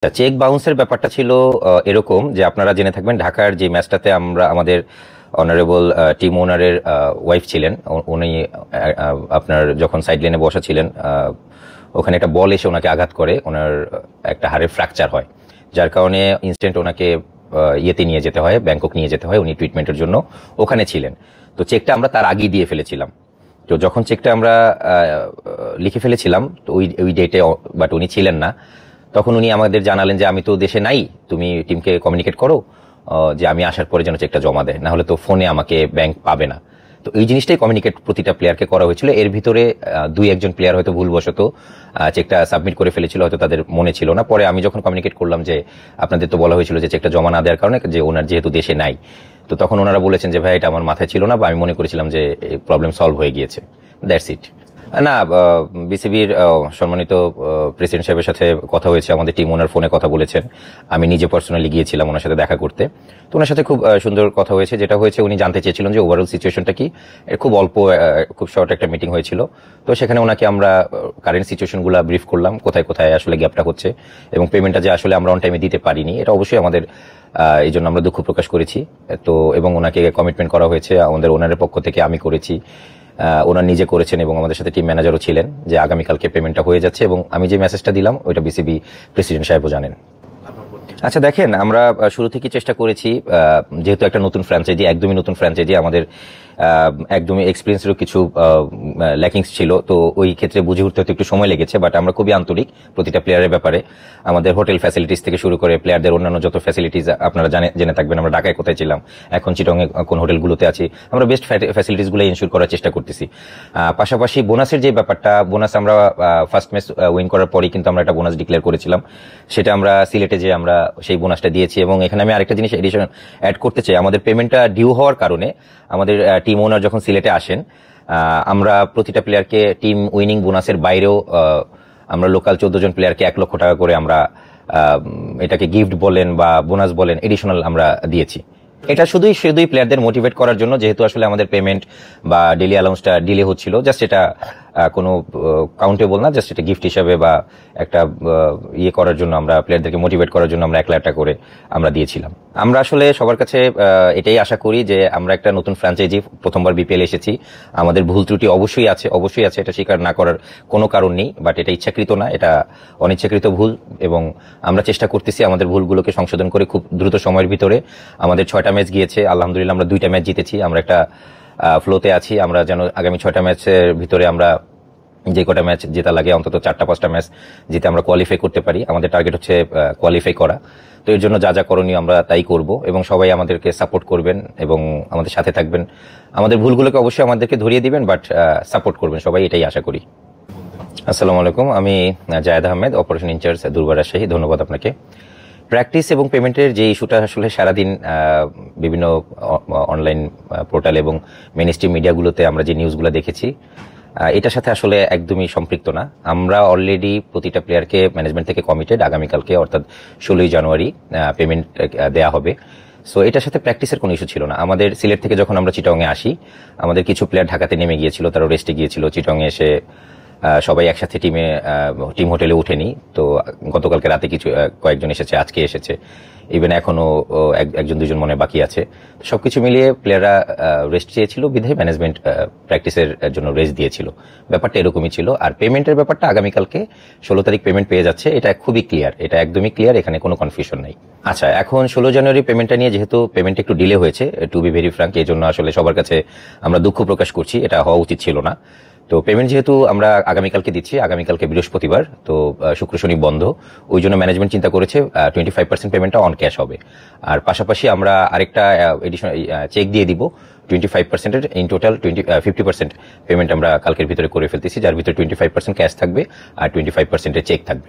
check বাউন্সের ব্যাপারটা ছিল এরকম যে আপনারা জেনে থাকবেন ঢাকার যে ম্যাচটাতে আমরা আমাদের অনারেবল টিম ওনারের ওয়াইফ ছিলেন উনি আপনার যখন সাইড লাইনে বসা ছিলেন ওখানে একটা বল এসে ওনাকে আঘাত করে ওনার একটা হাড়ের ফ্র্যাকচার হয় যার কারণে ইনস্ট্যান্ট ওনাকে ইয়েতে নিয়ে যেতে হয় ব্যাংকক নিয়ে যেতে হয় উনি ট্রিটমেন্টের জন্য ওখানে ছিলেন তো চেকটা আমরা তার আগেই দিয়ে ফেলেছিলাম তো যখন চেকটা আমরা লিখে ফেলেছিলাম তো ওই ডেটে বাট উনি ছিলেন না তখন উনি আমাদের জানালেন যে আমি তো দেশে নাই তুমি টিমকে কমিউনিকেট করো যে আমি আসার পরে যেন চেকটা জমা দেয় না হলে তো ফোনে আমাকে ব্যাংক পাবে না তো এই জিনিসটাই কমিউনিকেট প্রতিটা প্লেয়ারকে করা হয়েছিল এর ভিতরে দুই একজন প্লেয়ার হয়তো ভুলবশত চেকটা সাবমিট করে ফেলেছিল হয়তো তাদের মনে ছিল না পরে আমি যখন কমিউনিকেট করলাম যে আপনাদের তো বলা হয়েছিল যে চেকটা জমা না দেওয়ার কারণে যে ওনার যেহেতু দেশে নাই তো তখন ওনারা বলেছেন যে ভাই এটা আমার মাথায় ছিল না বা আমি মনে করেছিলাম যে প্রবলেম সলভ হয়ে গিয়েছে দ্যাটস ইট না বিসিবির সম্মানিত প্রেসিডেন্ট সাহেবের সাথে কথা হয়েছে আমাদের টিম ওনার ফোনে কথা বলেছেন আমি নিজে পার্সোনালি গিয়েছিলাম ওনার সাথে দেখা করতে তো ওনার সাথে খুব সুন্দর কথা হয়েছে যেটা হয়েছে উনি জানতে চেয়েছিলেন যে ওভারঅল সিচুয়েশনটা কি খুব অল্প খুব শর্ট একটা মিটিং হয়েছিল তো সেখানে ওনাকে আমরা কারেন্ট সিচুয়েশনগুলো ব্রিফ করলাম কোথায় কোথায় আসলে গ্যাপটা হচ্ছে এবং পেমেন্টটা যে আসলে আমরা অন টাইমে দিতে পারিনি এটা অবশ্যই আমাদের এই জন্য আমরা দুঃখ প্রকাশ করেছি তো এবং ওনাকে কমিটমেন্ট করা হয়েছে আমাদের ওনারের পক্ষ থেকে আমি করেছি ওনার নিজে করেছেন এবং আমাদের সাথে টিম ম্যানেজারও ছিলেন যে আগামীকালকে পেমেন্টটা হয়ে যাচ্ছে এবং আমি যে মেসেজটা দিলাম ওইটা বিসিবি প্রেসিডেন্ট সাহেবও জানেন আচ্ছা দেখেন আমরা শুরু থেকে চেষ্টা করেছি যেহেতু একটা নতুন ফ্র্যাঞ্চাইজি একদমই নতুন ফ্র্যাঞ্চাইজি আমাদের একদমই এক্সপিরিয়েন্সেরও কিছু ল্যাকিংস ছিল তো ওই ক্ষেত্রে বুঝে উঠতে হতে একটু সময় লেগেছে বাট আমরা খুবই আন্তরিক প্রতিটা প্লেয়ারের ব্যাপারে আমাদের হোটেল ফ্যাসিলিটিস থেকে শুরু করে প্লেয়ারদের অন্যান্য যত ফ্যাসিলিটিস আপনারা জেনে থাকবেন আমরা ঢাকায় কোথায় ছিলাম এখন চিটংয়ে কোন হোটেলগুলোতে আছি আমরা বেস্ট ফ্যাসিলিটিসগুলো ইনশিওর করার চেষ্টা করতেছি পাশাপাশি বোনাসের যে ব্যাপারটা বোনাস আমরা ফার্স্ট ম্যাচ উইন করার পরেই কিন্তু আমরা একটা বোনাস ডিক্লেয়ার করেছিলাম সেটা আমরা সিলেটে যে আমরা সেই বোনাসটা দিয়েছি এবং এখানে আমি আরেকটা জিনিস এডিশন অ্যাড করতে চাই আমাদের পেমেন্টটা ডিউ হওয়ার কারণে আমাদের টিম ওনার যখন সিলেটে আসেন আমরা প্রতিটা প্লেয়ারকে টিম উইনিং বোনাসের বাইরেও আমরা লোকাল 14 জন প্লেয়ারকে 1 লক্ষ টাকা করে আমরা এটাকে গিফট বলেন বা বোনাস বলেন এডিশনাল আমরা দিয়েছি এটা শুধুই প্লেয়ারদের মোটিভেট করার জন্য যেহেতু আসলে আমাদের পেমেন্ট বা ডেইলি অ্যালাউন্সটা ডিলে হচ্ছিল জাস্ট এটা কোনো কাউন্টেবল না জাস্ট এটা গিফট হিসাবে বা একটা ইয়ে করার জন্য আমরা প্লেয়ারদেরকে মোটিভেট করার জন্য আমরা 1 লাখ টাকা করে আমরা দিয়েছিলাম আমরা আসলে সবার কাছে এটাই আশা করি যে আমরা একটা নতুন ফ্র্যাঞ্চাইজি প্রথমবার বিপিএল এসেছি আমাদের ভুল ত্রুটি অবশ্যই আছে এটা স্বীকার না করার কোনো কারণ নেই বাট এটা ইচ্ছাকৃত না এটা অনিচ্ছাকৃত ভুল এবং আমরা চেষ্টা করতেছি আমাদের ভুলগুলোকে সংশোধন করে খুব দ্রুত সময়ের ভিতরে আমাদের 6টা ম্যাচ গিয়েছে আলহামদুলিল্লাহ আমরা 2টা ম্যাচ জিতেছি আমরা একটা ফ্লোতে আছি আমরা যেন আগামী 6টা ম্যাচের ভিতরে আমরা যে কটা ম্যাচ জেতা লাগে অন্তত 4টা 5টা ম্যাচ জিতে আমরা কোয়ালিফাই করতে পারি আমাদের টার্গেট হচ্ছে কোয়ালিফাই করা তো এর জন্য যা যা করণীয় আমরা তাই করব এবং সবাই আমাদেরকে সাপোর্ট করবেন এবং আমাদের সাথে থাকবেন আমাদের ভুলগুলোকে অবশ্যই আমাদেরকে ধরিয়ে দিবেন বাট সাপোর্ট করবেন সবাই এটাই আশা করি আসসালামু আলাইকুম আমি জায়েদ আহমেদ অপারেশন ইনচার্জ দুর্বার রাজশাহী ধন্যবাদ আপনাকে প্র্যাকটিস এবং পেমেন্টের যে ইস্যুটা আসলে সারাদিন বিভিন্ন অনলাইন পোর্টাল এবং মেইন স্ট্রিম মিডিয়াগুলোতে আমরা যে নিউজগুলো দেখেছি এটার সাথে আসলে একদমই সম্পৃক্ত না আমরা অলরেডি প্রতিটা প্লেয়ারকে ম্যানেজমেন্ট থেকে কমিটেড আগামীকালকে অর্থাৎ 16ই জানুয়ারি পেমেন্ট দেয়া হবে সো এটার সাথে প্র্যাকটিসের কোনো ইস্যু ছিল না আমাদের সিলেট থেকে যখন আমরা চিটংয়ে আসি আমাদের কিছু প্লেয়ার ঢাকাতে নেমে গিয়েছিল তারা রেস্টে গিয়েছিল চিটংয়ে এসে সবাই একসাথে টিম হোটেলে উঠেনি তো গতকালকে রাতে কয়েকজন এসেছে আজকে এসেছে ইভেন এখনো একজন দুজন মনে বাকি আছে সবকিছু মিলিয়ে প্লেয়াররা রেস্ট চেয়েছিল বিধায় ম্যানেজমেন্ট প্র্যাকটিসের জন্য রেস্ট দিয়েছিল ব্যাপারটা এরকমই ছিল আর পেমেন্টের ব্যাপারটা আগামীকালকে 16 তারিখ পেমেন্ট পেয়ে যাচ্ছে এটা খুবই ক্লিয়ার এটা একদমই ক্লিয়ার এখানে কোনো কনফিউশন নাই আচ্ছা এখন 16 জানুয়ারি পেমেন্টটা নিয়ে যেহেতু পেমেন্ট একটু ডিলে হয়েছে টু বি ভেরি ফ্র্যাঙ্ক এই জন্য আসলে সবার কাছে আমরা দুঃখ প্রকাশ করছি এটা হওয়া উচিত ছিল না তো পেমেন্ট যেহেতু আমরা আগামীকালকে দিচ্ছি আগামীকালকে বৃহস্পতিবার তো শুক্র শনি বন্ধ ওই জন্য ম্যানেজমেন্ট চিন্তা করেছে 25% পেমেন্টটা অন ক্যাশ হবে আর পাশাপাশি আমরা আরেকটা এডিশনাল চেক দিয়ে দিব 25%-এর ইন টোটাল 50% পেমেন্ট আমরা কালকের ভিতরে করে ফেলতেছি যার ভিতরে 25% ক্যাশ থাকবে আর 25%-এর চেক থাকবে